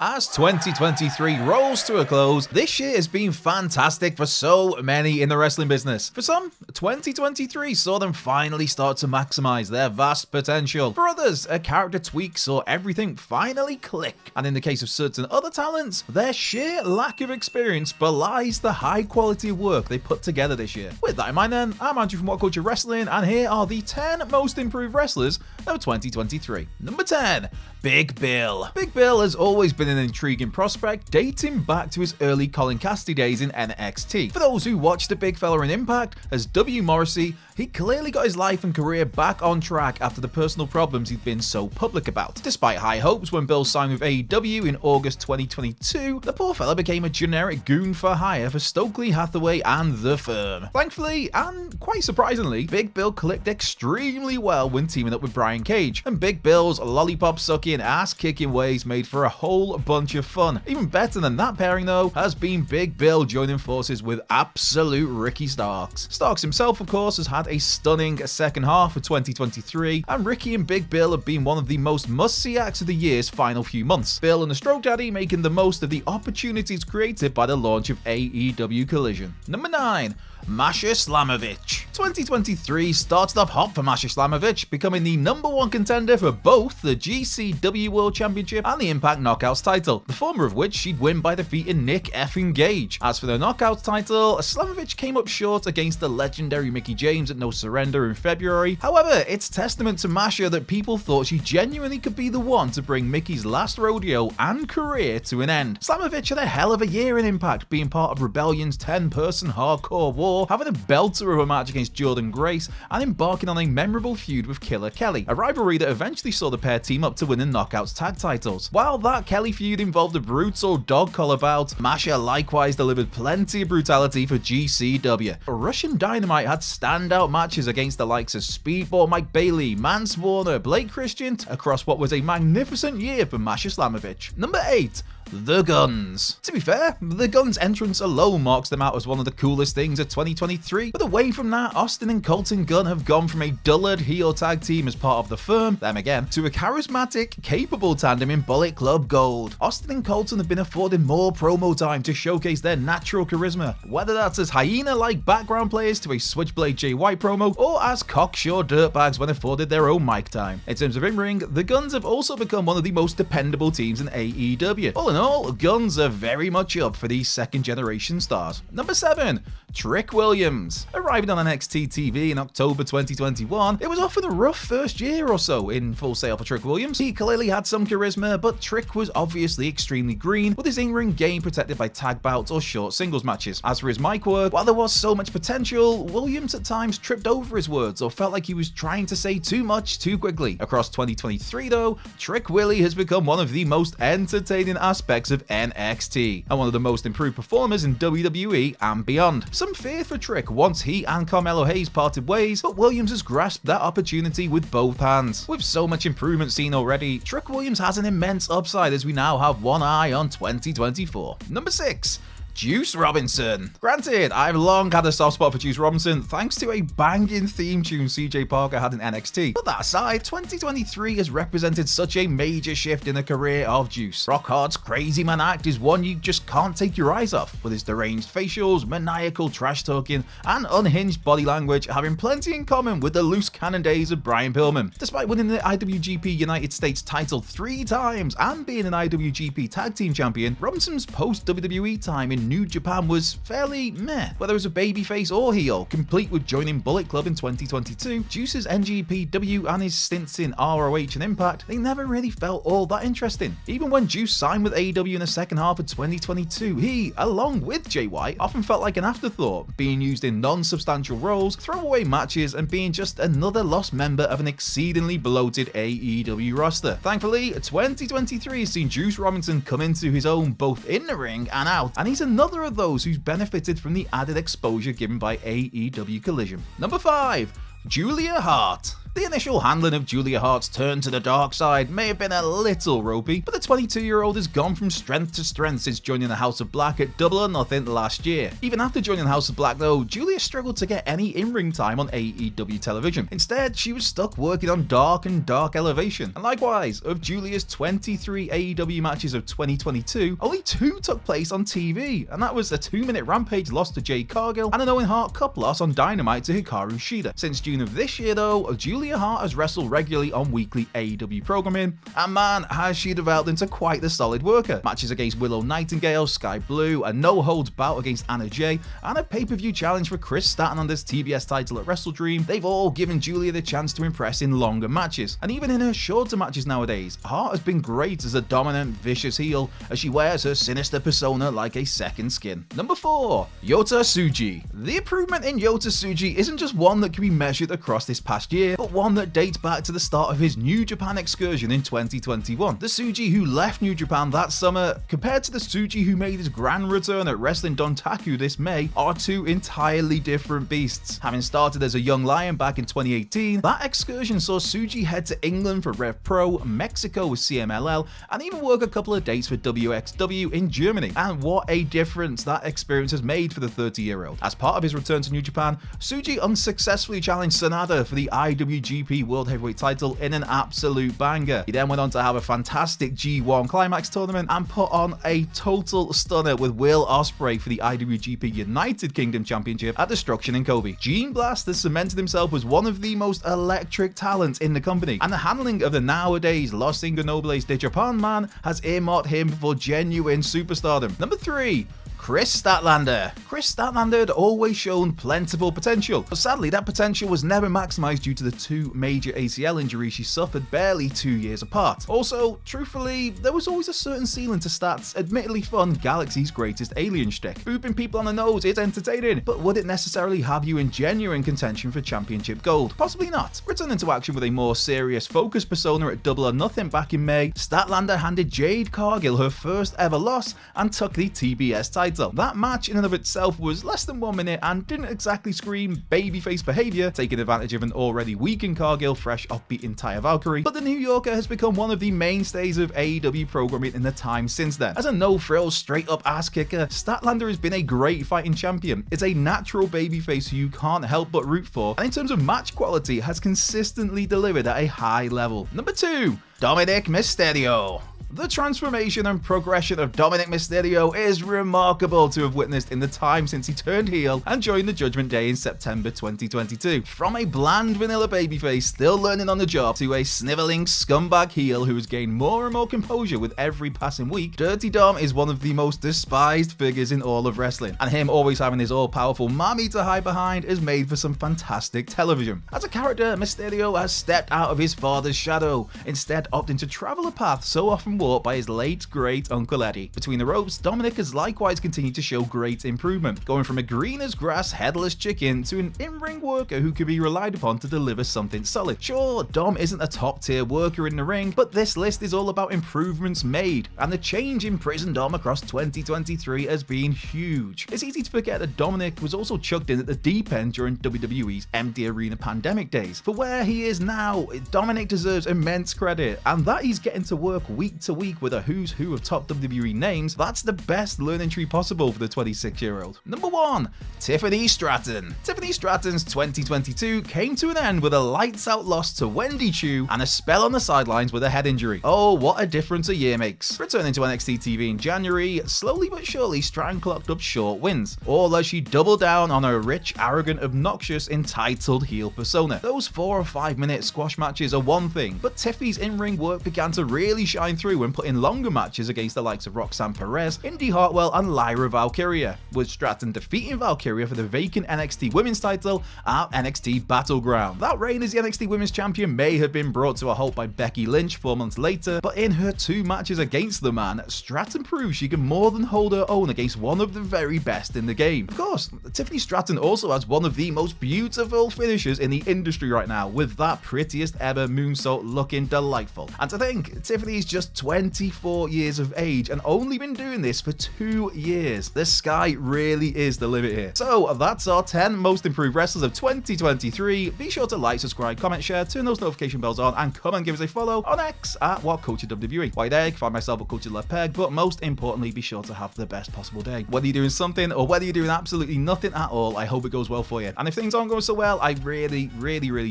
As 2023 rolls to a close, this year has been fantastic for so many in the wrestling business. For some, 2023 saw them finally start to maximize their vast potential. For others, a character tweak saw everything finally click. And in the case of certain other talents, their sheer lack of experience belies the high quality of work they put together this year. With that in mind then, I'm Andrew from What Culture Wrestling, and here are the 10 most improved wrestlers of 2023. Number 10. Big Bill. Big Bill has always been an intriguing prospect, dating back to his early Colin Cassidy days in NXT. For those who watched the big fella in Impact as W. Morrissey, he clearly got his life and career back on track after the personal problems he'd been so public about. Despite high hopes when Bill signed with AEW in August 2022, the poor fella became a generic goon for hire for Stokely Hathaway and The Firm. Thankfully, and quite surprisingly, Big Bill clicked extremely well when teaming up with Brian Cage, and Big Bill's lollipop-sucking, ass-kicking ways made for a whole bunch of fun. Even better than that pairing though, has been Big Bill joining forces with absolute Ricky Starks. Starks himself, of course, has had a stunning second half of 2023, and Ricky and Big Bill have been one of the most must-see acts of the year's final few months. Bill and the Stroke Daddy making the most of the opportunities created by the launch of AEW Collision. Number 9. Masha Slamovich. 2023 started off hot for Masha Slamovich, becoming the #1 contender for both the GCW World Championship and the Impact Knockouts title, the former of which she'd win by defeating Nick effing Gage. As for the Knockouts title, Slamovich came up short against the legendary Mickie James at No Surrender in February. However, it's testament to Masha that people thought she genuinely could be the one to bring Mickie's last rodeo and career to an end. Slamovich had a hell of a year in Impact, being part of Rebellion's 10-person hardcore war, having a belter of a match against Jordan Grace, and embarking on a memorable feud with Killer Kelly, a rivalry that eventually saw the pair team up to win the Knockouts tag titles. While that Kelly feud involved a brutal dog collar bout, Masha likewise delivered plenty of brutality for GCW. Russian Dynamite had standout matches against the likes of Speedball Mike Bailey, Mance Warner, Blake Christian, across what was a magnificent year for Masha Slamovich. Number 8. The Guns. To be fair, the Guns' entrance alone marks them out as one of the coolest things of 2023, but away from that, Austin and Colton Gunn have gone from a dullard heel tag team as part of The Firm, them again, to a charismatic, capable tandem in Bullet Club Gold. Austin and Colton have been afforded more promo time to showcase their natural charisma, whether that's as hyena-like background players to a Switchblade Jay White promo, or as cocksure dirtbags when afforded their own mic time. In terms of in-ring, the Guns have also become one of the most dependable teams in AEW. All in all, Guns are very much up for these second-generation stars. Number 7. Trick Williams. Arriving on NXT TV in October 2021, it was often a rough first year or so in Full Sail for Trick Williams. He clearly had some charisma, but Trick was obviously extremely green, with his in-ring game protected by tag bouts or short singles matches. As for his mic work, while there was so much potential, Williams at times tripped over his words or felt like he was trying to say too much too quickly. Across 2023 though, Trick Willie has become one of the most entertaining aspects of NXT, and one of the most improved performers in WWE and beyond. Some feared for Trick once he and Carmelo Hayes parted ways, but Williams has grasped that opportunity with both hands. With so much improvement seen already, Trick Williams has an immense upside as we now have one eye on 2024. Number 6. Juice Robinson. Granted, I've long had a soft spot for Juice Robinson thanks to a banging theme tune CJ Parker had in NXT. But that aside, 2023 has represented such a major shift in the career of Juice. Rock Hard's Crazy Man act is one you just can't take your eyes off, with his deranged facials, maniacal trash talking, and unhinged body language having plenty in common with the loose cannon days of Brian Pillman. Despite winning the IWGP United States title 3 times and being an IWGP Tag Team Champion, Robinson's post-WWE time in New Japan was fairly meh, whether as a babyface or heel, complete with joining Bullet Club in 2022. Juice's NGPW and his stints in ROH and Impact, they never really felt all that interesting. Even when Juice signed with AEW in the second half of 2022, he, along with Jay White, often felt like an afterthought, being used in non-substantial roles, throwaway matches, and being just another lost member of an exceedingly bloated AEW roster. Thankfully, 2023 has seen Juice Robinson come into his own both in the ring and out, and he's another of those who's benefited from the added exposure given by AEW Collision. Number 5. Julia Hart. The initial handling of Julia Hart's turn to the dark side may have been a little ropey, but the 22-year-old has gone from strength to strength since joining the House of Black at Double or Nothing last year. Even after joining the House of Black though, Julia struggled to get any in-ring time on AEW television. Instead, she was stuck working on Dark and Dark Elevation. And likewise, of Julia's 23 AEW matches of 2022, only 2 took place on TV, and that was a 2-minute Rampage loss to Jade Cargill and an Owen Hart Cup loss on Dynamite to Hikaru Shida. Since June of this year though, Julia Hart has wrestled regularly on weekly AEW programming, and man, has she developed into quite the solid worker. Matches against Willow Nightingale, Sky Blue, a no-holds bout against Anna Jay, and a pay-per-view challenge for Chris Statlander's TBS title at Wrestle Dream, they've all given Julia the chance to impress in longer matches. And even in her shorter matches nowadays, Hart has been great as a dominant, vicious heel as she wears her sinister persona like a second skin. Number 4. Yota Suji. The improvement in Yota Suji isn't just one that can be measured across this past year, but one that dates back to the start of his New Japan excursion in 2021. The Suji who left New Japan that summer, compared to the Suji who made his grand return at Wrestling Dontaku this May, are 2 entirely different beasts. Having started as a young lion back in 2018, that excursion saw Suji head to England for Rev Pro, Mexico with CMLL, and even work a couple of dates for WXW in Germany. And what a difference that experience has made for the 30-year-old. As part of his return to New Japan, Suji unsuccessfully challenged Sanada for the IWGP World Heavyweight title in an absolute banger. He then went on to have a fantastic G1 Climax tournament and put on a total stunner with Will Ospreay for the IWGP United Kingdom Championship at Destruction in Kobe. Gene Blast has cemented himself as one of the most electric talents in the company, and the handling of the nowadays Los Ingonobles de Japan man has earmarked him for genuine superstardom. Number 3. Chris Statlander. Chris Statlander had always shown plentiful potential, but sadly that potential was never maximized due to the 2 major ACL injuries she suffered barely 2 years apart. Also, truthfully, there was always a certain ceiling to Stat's admittedly fun Galaxy's Greatest Alien shtick. Booping people on the nose is entertaining, but would it necessarily have you in genuine contention for championship gold? Possibly not. Returning to action with a more serious focused persona at Double or Nothing back in May, Statlander handed Jade Cargill her first ever loss and took the TBS title. That match in and of itself was less than 1 minute and didn't exactly scream babyface behavior, taking advantage of an already weakened Cargill fresh off the entire Valkyrie, but the New Yorker has become one of the mainstays of AEW programming in the time since then. As a no-frills, straight-up ass kicker, Statlander has been a great fighting champion. It's a natural babyface who you can't help but root for, and in terms of match quality, has consistently delivered at a high level. Number 2. Dominic Mysterio. The transformation and progression of Dominic Mysterio is remarkable to have witnessed in the time since he turned heel and joined the Judgment Day in September 2022. From a bland vanilla babyface still learning on the job to a sniveling scumbag heel who has gained more and more composure with every passing week, Dirty Dom is one of the most despised figures in all of wrestling, and him always having his all-powerful mommy to hide behind is made for some fantastic television. As a character, Mysterio has stepped out of his father's shadow, instead opting to travel a path so often walked by his late great Uncle Eddie. Between the ropes, Dominic has likewise continued to show great improvement, going from a green as grass headless chicken to an in-ring worker who can be relied upon to deliver something solid. Sure, Dom isn't a top tier worker in the ring, but this list is all about improvements made, and the change in Prison Dom across 2023 has been huge. It's easy to forget that Dominic was also chucked in at the deep end during WWE's empty arena pandemic days. For where he is now, Dominic deserves immense credit, and that he's getting to work week to week with a who's who of top WWE names, that's the best learning tree possible for the 26-year-old. Number 1. Tiffany Stratton. Tiffany Stratton's 2022 came to an end with a lights-out loss to Wendy Chu and a spell on the sidelines with a head injury. Oh, what a difference a year makes. Returning to NXT TV in January, slowly but surely Stratton clocked up short wins, all as she doubled down on her rich, arrogant, obnoxious, entitled heel persona. Those 4 or 5 minute squash matches are one thing, but Tiffy's in-ring work began to really shine through when put in longer matches against the likes of Roxanne Perez, Indy Hartwell, and Lyra Valkyria, with Stratton defeating Valkyria for the vacant NXT Women's title at NXT Battleground. That reign as the NXT Women's Champion may have been brought to a halt by Becky Lynch 4 months later, but in her 2 matches against the man, Stratton proved she can more than hold her own against one of the very best in the game. Of course, Tiffany Stratton also has one of the most beautiful finishers in the industry right now, with that prettiest ever moonsault looking delightful. And to think, Tiffany's just 24 years of age and only been doing this for 2 years. The sky really is the limit here. So that's our 10 most improved wrestlers of 2023. Be sure to like, subscribe, comment, share, turn those notification bells on, and come and give us a follow on X at WhatCultureWWE. While you're there, you can find myself at Culture Left Peg, but most importantly, be sure to have the best possible day. Whether you're doing something or whether you're doing absolutely nothing at all, I hope it goes well for you. And if things aren't going so well, I really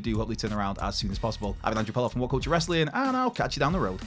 do hope they turn around as soon as possible. I've been Andrew Poloff from What Culture Wrestling, and I'll catch you down the road.